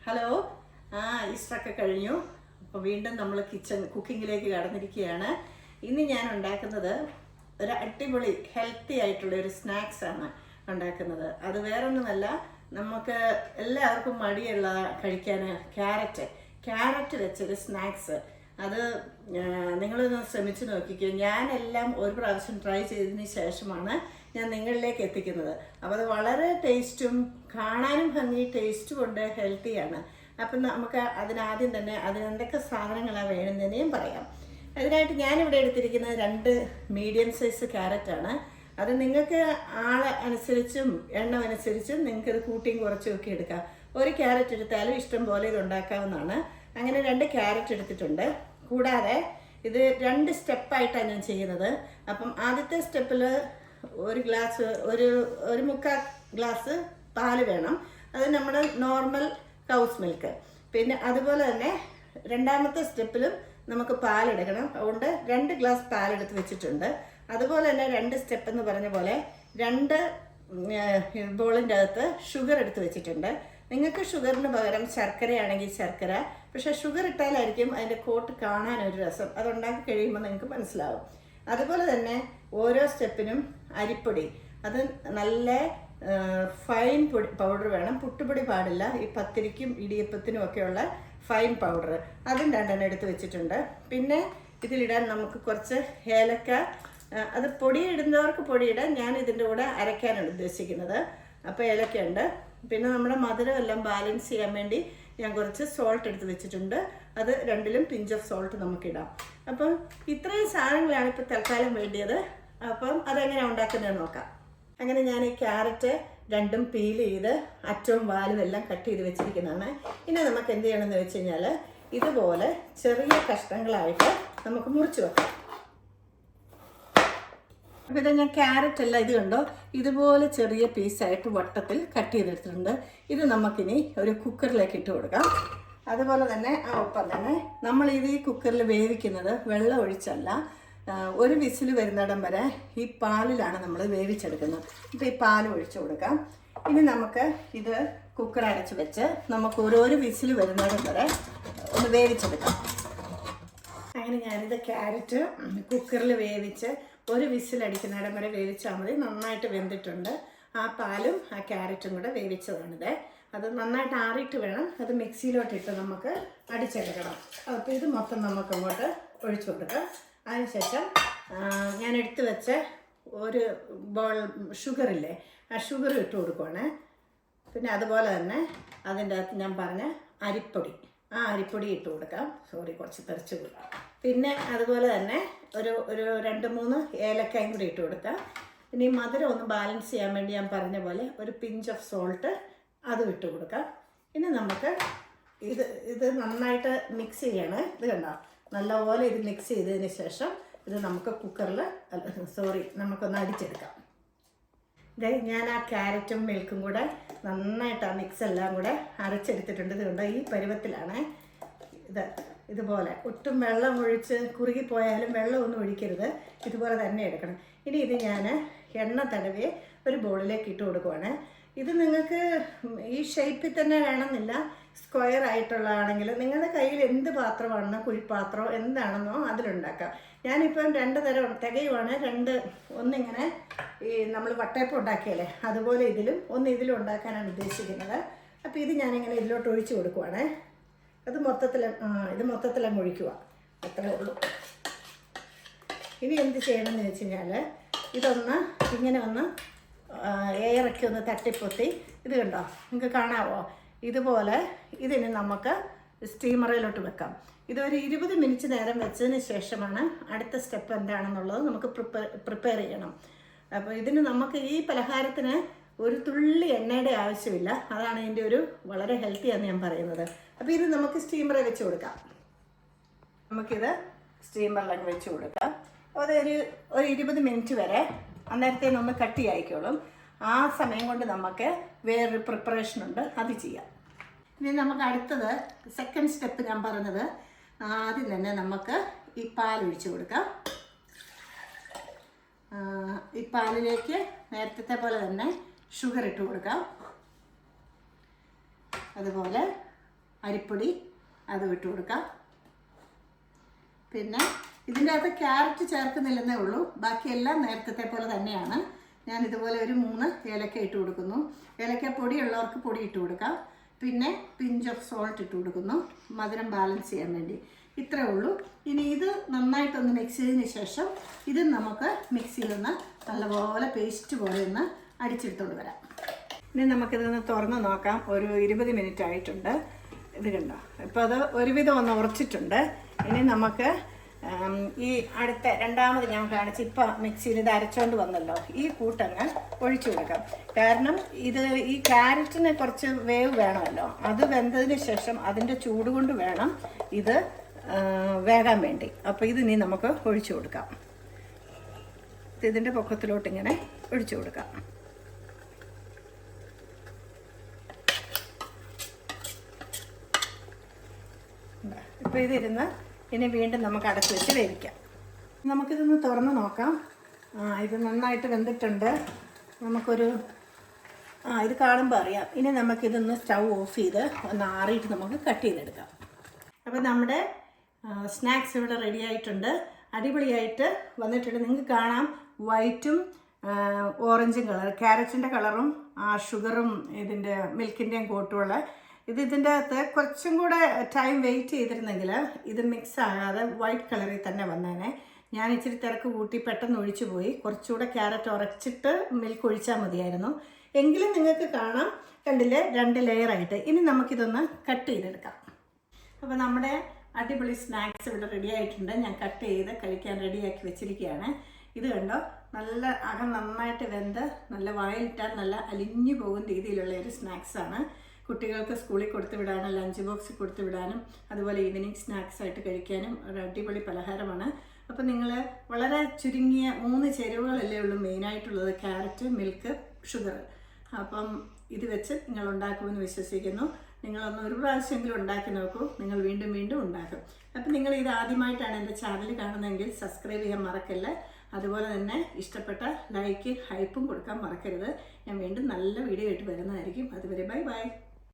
Hello. ഈസ്റ്ററൊക്കെ കഴിഞ്ഞു. അപ്പോൾ വീണ്ടും നമ്മൾ കുക്കിങ്ങിലേക്ക് കടന്നിരിക്കുകയാണ്. ഇന്ന് ഞാൻ ഉണ്ടാക്കുന്നത് ഒരു അടിപൊളി ഹെൽത്തി ആയിട്ടുള്ള ഒരു സ്നാക്സാണ് ഉണ്ടാക്കുന്നത്. അത് വേറൊന്നുമല്ല, നമുക്ക് എല്ലാവർക്കും മടിയുള്ള കഴിക്കാൻ ക്യാരറ്റ് വെച്ചൊരു സ്നാക്സ്. അത് നിങ്ങളൊന്ന് ശ്രമിച്ച് നോക്കിക്കോ. ഞാനെല്ലാം ഒരു പ്രാവശ്യം ട്രൈ ചെയ്തതിന് ശേഷമാണ് ഞാൻ നിങ്ങളിലേക്ക് എത്തിക്കുന്നത്. അപ്പോൾ അത് വളരെ ടേസ്റ്റും കാണാനും ഭംഗി, ടേസ്റ്റും ഉണ്ട്, ഹെൽത്തിയാണ്. അപ്പം നമുക്ക് അതിനാദ്യം തന്നെ അതിനെന്തൊക്കെ സാധനങ്ങളാണ് വേണമെന്നതിനെയും പറയാം. അതിനായിട്ട് ഞാനിവിടെ എടുത്തിരിക്കുന്നത് 2 മീഡിയം സൈസ് ക്യാരറ്റാണ്. അത് നിങ്ങൾക്ക് ആളെ അനുസരിച്ചും എണ്ണം അനുസരിച്ചും നിങ്ങൾക്കത് കൂട്ടിയും കുറച്ചും ഒക്കെ എടുക്കാം. ഒരു ക്യാരറ്റ് എടുത്താലും ഇഷ്ടം പോലെ ഇത് ഉണ്ടാക്കാവുന്നതാണ്. അങ്ങനെ 2 ക്യാരറ്റ് എടുത്തിട്ടുണ്ട്. കൂടാതെ ഇത് 2 സ്റ്റെപ്പായിട്ടാണ് ഞാൻ ചെയ്യുന്നത്. അപ്പം ആദ്യത്തെ സ്റ്റെപ്പിൽ ഒരു മുക്കാൽ ഗ്ലാസ് പാല് വേണം. അത് നമ്മുടെ നോർമൽ കൗസ് മിൽക്ക്. പിന്നെ അതുപോലെ തന്നെ രണ്ടാമത്തെ സ്റ്റെപ്പിലും നമുക്ക് പാലെടുക്കണം. അതുകൊണ്ട് 2 ഗ്ലാസ് പാലെടുത്ത് വെച്ചിട്ടുണ്ട്. അതുപോലെ തന്നെ 2 സ്റ്റെപ്പ് എന്ന് പറഞ്ഞ പോലെ 2 ബോളിൻ്റെ അകത്ത് ഷുഗർ എടുത്ത് വെച്ചിട്ടുണ്ട്. നിങ്ങൾക്ക് ഷുഗറിന് പകരം ശർക്കരയാണെങ്കിൽ ശർക്കര, പക്ഷേ ഷുഗർ ഇട്ടാലായിരിക്കും അതിൻ്റെ കോട്ട് കാണാനൊരു രസം. അതുണ്ടാക്കി കഴിയുമ്പോൾ നിങ്ങൾക്ക് മനസ്സിലാവും. അതുപോലെ തന്നെ ഓരോ സ്റ്റെപ്പിനും അരിപ്പൊടി, അത് നല്ല ഫൈൻ പൗഡർ വേണം. പുട്ടുപൊടി പാടില്ല. ഈ പത്തിരിക്കും ഇടിയപ്പത്തിനും ഒക്കെയുള്ള ഫൈൻ പൗഡർ, അതും 2 എടുത്ത് വെച്ചിട്ടുണ്ട്. പിന്നെ ഇതിലിടാൻ നമുക്ക് കുറച്ച് ഏലക്ക, അത് പൊടി ഇടുന്നവർക്ക് പൊടിയിടാൻ, ഞാൻ ഇതിൻ്റെ കൂടെ അരയ്ക്കാനാണ് ഉദ്ദേശിക്കുന്നത്. അപ്പോൾ ഏലക്കയുണ്ട്. പിന്നെ നമ്മുടെ മധുരം എല്ലാം ബാലൻസ് ചെയ്യാൻ വേണ്ടി ഞാൻ കുറച്ച് സോൾട്ട് എടുത്ത് വെച്ചിട്ടുണ്ട്. അത് 2ലും പിഞ്ച് ഓഫ് സോൾട്ട് നമുക്കിടാം. അപ്പം ഇത്രയും സാധനങ്ങളാണ് ഇപ്പോൾ തൽക്കാലം വേണ്ടിയത്. അപ്പം അതെങ്ങനെയാണ് ഉണ്ടാക്കുന്നതെന്ന് നോക്കാം. അങ്ങനെ ഞാൻ ഈ ക്യാരറ്റ് 2ഉം പീൽ ചെയ്ത് അറ്റവും വാലും എല്ലാം കട്ട് ചെയ്ത് വെച്ചിരിക്കുന്നതാണ്. ഇനി നമുക്ക് എന്ത് ചെയ്യണമെന്ന് വെച്ച് കഴിഞ്ഞാൽ ഇതുപോലെ ചെറിയ കഷ്ണങ്ങളായിട്ട് നമുക്ക് മുറിച്ച് വെക്കാം. അപ്പോൾ ഇത് ഞാൻ ക്യാരറ്റ് എല്ലാം ഇത് കണ്ടോ, ഇതുപോലെ ചെറിയ പീസായിട്ട് വട്ടത്തിൽ കട്ട് ചെയ്തെടുത്തിട്ടുണ്ട്. ഇത് നമുക്കിനി ഒരു കുക്കറിലേക്ക് ഇട്ട് കൊടുക്കാം. അതുപോലെ തന്നെ ഒപ്പം തന്നെ നമ്മൾ ഇത് ഈ കുക്കറിൽ വേവിക്കുന്നത് വെള്ളം ഒഴിച്ചല്ല, ഒരു വിസിൽ വരുന്നിടം വരെ ഈ പാലിലാണ് നമ്മൾ വേവിച്ചെടുക്കുന്നത്. ഇപ്പോൾ ഈ പാൽ ഒഴിച്ചു കൊടുക്കാം. ഇനി നമുക്ക് ഇത് കുക്കർ അടച്ച് വെച്ച് നമുക്ക് ഓരോരോ വിസിൽ വരുന്നിടം വരെ ഒന്ന് വേവിച്ചെടുക്കാം. അങ്ങനെ ഞാനിത് ക്യാരറ്റ് കുക്കറിൽ വേവിച്ച് ഒരു വിസിലടിക്കുന്നിടം വരെ വേവിച്ചാൽ മതി. നന്നായിട്ട് വെന്തിട്ടുണ്ട്. ആ പാലും ആ ക്യാരറ്റും കൂടെ വേവിച്ചതാണിത്. അത് നന്നായിട്ട് ആറിയിട്ട് വേണം അത് മിക്സിയിലോട്ടിട്ട് നമുക്ക് അടിച്ചെടുക്കണം. അപ്പോൾ ഇത് മൊത്തം നമുക്ക് അങ്ങോട്ട് ഒഴിച്ചു കൊടുക്കാം. അതിനുശേഷം ഞാൻ എടുത്തു വെച്ച ഒരു ബോൾ ഷുഗറില്ലേ, ആ ഷുഗർ ഇട്ട് കൊടുക്കുവാണ്. പിന്നെ അതുപോലെ തന്നെ അതിൻ്റെ അകത്ത് ഞാൻ പറഞ്ഞ അരിപ്പൊടി, ആ അരിപ്പൊടി ഇട്ട് കൊടുക്കാം. കുറച്ച് തെറിച്ച് കൊടുക്കാം. പിന്നെ അതുപോലെ തന്നെ ഒരു 2-3 ഏലക്കായും കൂടി ഇട്ട് കൊടുക്കാം. ഇനി മധുരം ഒന്ന് ബാലൻസ് ചെയ്യാൻ വേണ്ടി ഞാൻ പറഞ്ഞ പോലെ ഒരു പിഞ്ച് ഓഫ് സോൾട്ട് അതും ഇട്ട് കൊടുക്കാം. ഇനി നമുക്ക് ഇത് നന്നായിട്ട് മിക്സ് ചെയ്യണം. ഇത് കണ്ടോ, നല്ലപോലെ ഇത് മിക്സ് ചെയ്തതിന് ശേഷം ഇത് നമുക്ക് കുക്കറിൽ നമുക്കൊന്ന് അടിച്ചെടുക്കാം. ഞാൻ ആ ക്യാരറ്റും മിൽക്കും കൂടെ നന്നായിട്ട് ആ മിക്സ് എല്ലാം കൂടെ അരച്ചെടുത്തിട്ടുണ്ട്. ഇത് കണ്ടോ, ഈ പരുവത്തിലാണ്. ഇതുപോലെ ഒട്ടും വെള്ളം ഒഴിച്ച് കുറുകിപ്പോയാലും വെള്ളമൊന്നും ഒഴിക്കരുത്. ഇതുപോലെ തന്നെ എടുക്കണം. ഇനി ഇത് ഞാൻ എണ്ണ തടവി ഒരു ബോളിലേക്ക് ഇട്ട് കൊടുക്കുവാണ്. ഇത് നിങ്ങൾക്ക് ഈ ഷേപ്പിൽ തന്നെ വേണമെന്നില്ല, സ്ക്വയർ ആയിട്ടുള്ളതാണെങ്കിൽ നിങ്ങളുടെ കയ്യിൽ എന്ത് പാത്രമാണെന്നോ കുഴിപ്പാത്രമോ എന്താണെന്നോ അതിലുണ്ടാക്കാം. ഞാനിപ്പം 2 തരം തികയുവാണ്. ഒന്നിങ്ങനെ ഈ നമ്മൾ വട്ടയപ്പം ഉണ്ടാക്കിയല്ലേ അതുപോലെ ഇതിലും ഉണ്ടാക്കാനാണ് ഉദ്ദേശിക്കുന്നത്. അപ്പോൾ ഇത് ഞാനിങ്ങനെ ഇതിലോട്ട് ഒഴിച്ച് കൊടുക്കുവാണ്. ഇത് മൊത്തത്തിലങ്ങ് ഒഴിക്കുക, അത്രേ ഉള്ളൂ. ഇനി എന്ത് ചെയ്യണമെന്ന് വെച്ച് കഴിഞ്ഞാൽ ഇതൊന്ന് ഇങ്ങനെ ഒന്ന് എയറൊക്കെ ഒന്ന് തട്ടിപ്പൊത്തി, ഇത് കണ്ടോ, നിങ്ങൾക്ക് കാണാവോ, ഇതുപോലെ ഇതിന് നമുക്ക് സ്റ്റീമറിലോട്ട് വെക്കാം. ഇതൊരു 20 മിനിറ്റ് നേരം വെച്ചതിന് ശേഷമാണ് അടുത്ത സ്റ്റെപ്പ് എന്താണെന്നുള്ളത് നമുക്ക് പ്രിപ്പയർ ചെയ്യണം. അപ്പോൾ ഇതിന് നമുക്ക് ഈ പലഹാരത്തിന് ഒരു തുള്ളി എണ്ണയുടെ ആവശ്യമില്ല. അതാണ് ഇതിൻ്റെ ഒരു വളരെ ഹെൽത്തിയാണെന്ന് ഞാൻ പറയുന്നത്. അപ്പോൾ ഇത് നമുക്ക് സ്റ്റീമറിൽ വെച്ച് കൊടുക്കാം. നമുക്കിത് സ്റ്റീമറിലങ്ങ് വെച്ച് കൊടുക്കാം. അതൊരു 20 മിനിറ്റ് വരെ അന്നേരത്തേനൊന്ന് കട്ടിയായിക്കോളും. ആ സമയം കൊണ്ട് നമുക്ക് വേറൊരു പ്രിപ്പറേഷനുണ്ട്, അത് ചെയ്യാം. ഇനി നമുക്ക് അടുത്തത് സെക്കൻഡ് സ്റ്റെപ്പ് ഞാൻ പറഞ്ഞത്, ആദ്യം തന്നെ നമുക്ക് ഈ പാലൊഴിച്ച് കൊടുക്കാം. ഈ പാലിലേക്ക് നേരത്തെ പോലെ തന്നെ ഷുഗർ ഇട്ട് കൊടുക്കാം. അതുപോലെ അരിപ്പൊടി അത് ഇട്ട് കൊടുക്കാം. പിന്നെ ഇതിൻ്റെ അകത്ത് ക്യാരറ്റ് ചേർക്കുന്നില്ലെന്നേ ഉള്ളൂ, ബാക്കിയെല്ലാം നേരത്തെ പോലെ തന്നെയാണ്. ഞാൻ ഇതുപോലെ ഒരു 3 ഏലക്ക ഇട്ട് കൊടുക്കുന്നു. ഏലക്ക പൊടി ഉള്ളവർക്ക് പൊടി ഇട്ട് കൊടുക്കാം. പിന്നെ പിഞ്ച് ഓഫ് സോൾട്ട് ഇട്ട് കൊടുക്കുന്നു, മധുരം ബാലൻസ് ചെയ്യാൻ വേണ്ടി. ഇത്രേ ഉള്ളൂ. ഇനി ഇത് നന്നായിട്ടൊന്ന് മിക്സ് ചെയ്തതിന് ശേഷം ഇത് നമുക്ക് മിക്സിയിലൊന്ന് നല്ലപോലെ പേസ്റ്റ് പോലെ ഒന്ന് അടിച്ചെടുത്തോണ്ട് വരാം. ഇനി നമുക്കിതൊന്ന് തുറന്ന് നോക്കാം. ഒരു 20 മിനിറ്റ് ആയിട്ടുണ്ട്. ഇത് കണ്ടോ, ഇപ്പോൾ അത് ഒരുവിധം ഒന്ന് ഉറച്ചിട്ടുണ്ട്. ഇനി നമുക്ക് ഈ അടുത്ത രണ്ടാമത് ഞാൻ കാണിച്ച് ഇപ്പം മിക്സിയിൽ ഇത് അരച്ചോണ്ട് വന്നല്ലോ, ഈ കൂട്ടങ്ങ് ഒഴിച്ചു കൊടുക്കാം. കാരണം ഇത് ഈ ക്യാരറ്റിന് കുറച്ച് വേവ് വേണമല്ലോ, അത് വെന്തതിന് ശേഷം അതിൻ്റെ ചൂട് കൊണ്ട് വേണം ഇത് വേകാൻ വേണ്ടി. അപ്പോൾ ഇത് ഇനി നമുക്ക് ഒഴിച്ചു കൊടുക്കാം. ഇതിൻ്റെ പൊക്കത്തിലോട്ട് ഇങ്ങനെ ഒഴിച്ചു കൊടുക്കാം. ഇപ്പോൾ ഇതിരുന്ന് ഇനി വീണ്ടും നമുക്ക് അടച്ചു വെച്ച് വേവിക്കാം. നമുക്കിതൊന്ന് തുറന്ന് നോക്കാം. ഇത് നന്നായിട്ട് വെന്തിട്ടുണ്ട്. നമുക്കൊരു ഇത് കാണുമ്പോൾ അറിയാം. ഇനി നമുക്കിതൊന്ന് സ്റ്റൗ ഓഫ് ചെയ്ത് ഒന്ന് ആറിയിട്ട് നമുക്ക് കട്ട് ചെയ്തെടുക്കാം. അപ്പോൾ നമ്മുടെ സ്നാക്സ് ഇവിടെ റെഡി ആയിട്ടുണ്ട്. അടിപൊളിയായിട്ട് വന്നിട്ടുണ്ട്. നിങ്ങൾക്ക് കാണാം വൈറ്റും ഓറഞ്ചും കളർ, ക്യാരറ്റിൻ്റെ കളറും ഷുഗറും ഇതിൻ്റെ മിൽക്കിൻ്റെയും കോട്ടുമുള്ള ഇതിൻ്റെ അകത്ത് കുറച്ചും കൂടെ ടൈം വെയിറ്റ് ചെയ്തിരുന്നെങ്കിൽ ഇത് മിക്സ് ആകാതെ വൈറ്റ് കളറിൽ തന്നെ വന്നേനെ. ഞാൻ ഇച്ചിരി തിരക്ക് കൂട്ടി പെട്ടെന്ന് ഒഴിച്ചു പോയി. കുറച്ചുകൂടെ ക്യാരറ്റ് ഉറച്ചിട്ട് മിൽക്ക് ഒഴിച്ചാൽ മതിയായിരുന്നു. എങ്കിലും നിങ്ങൾക്ക് കാണാം, കണ്ടില്ലേ, 2 ലെയറായിട്ട്. ഇനി നമുക്കിതൊന്ന് കട്ട് ചെയ്തെടുക്കാം. അപ്പോൾ നമ്മുടെ അടിപൊളി സ്നാക്സ് ഇവിടെ റെഡി ആയിട്ടുണ്ട്. ഞാൻ കട്ട് ചെയ്ത് കഴിക്കാൻ റെഡിയാക്കി വെച്ചിരിക്കുകയാണ്. ഇത് കണ്ടോ, നല്ല അകം നന്നായിട്ട് വെന്ത് നല്ല വായിലിട്ടാൽ നല്ല അലിഞ്ഞു പോകുന്ന രീതിയിലുള്ള ഒരു സ്നാക്സാണ്. കുട്ടികൾക്ക് സ്കൂളിൽ കൊടുത്തു വിടാനും ലഞ്ച് ബോക്സിൽ കൊടുത്തു വിടാനും അതുപോലെ ഈവനിങ് സ്നാക്സ് ആയിട്ട് കഴിക്കാനും ഒരു അടിപൊളി പലഹാരമാണ്. അപ്പോൾ നിങ്ങൾ വളരെ ചുരുങ്ങിയ 3 ചേരുവകളല്ലേ ഉള്ളൂ മെയിനായിട്ടുള്ളത്, ക്യാരറ്റ്, മിൽക്ക്, ഷുഗർ. അപ്പം ഇത് വെച്ച് നിങ്ങൾ ഉണ്ടാക്കുമെന്ന് വിശ്വസിക്കുന്നു. നിങ്ങളൊന്ന് ഒരു പ്രാവശ്യമെങ്കിലും ഉണ്ടാക്കി നോക്കൂ, നിങ്ങൾ വീണ്ടും വീണ്ടും ഉണ്ടാക്കും. അപ്പം നിങ്ങൾ ഇത് ആദ്യമായിട്ടാണ് എൻ്റെ ചാനൽ കാണുന്നതെങ്കിൽ സബ്സ്ക്രൈബ് ചെയ്യാൻ മറക്കല്ല. അതുപോലെ തന്നെ ഇഷ്ടപ്പെട്ട ലൈക്ക് ഹൈപ്പും കൊടുക്കാൻ മറക്കരുത്. ഞാൻ വീണ്ടും നല്ല വീഡിയോ ആയിട്ട് വരുന്നതായിരിക്കും. അതുവരെ ബൈ ബൈ.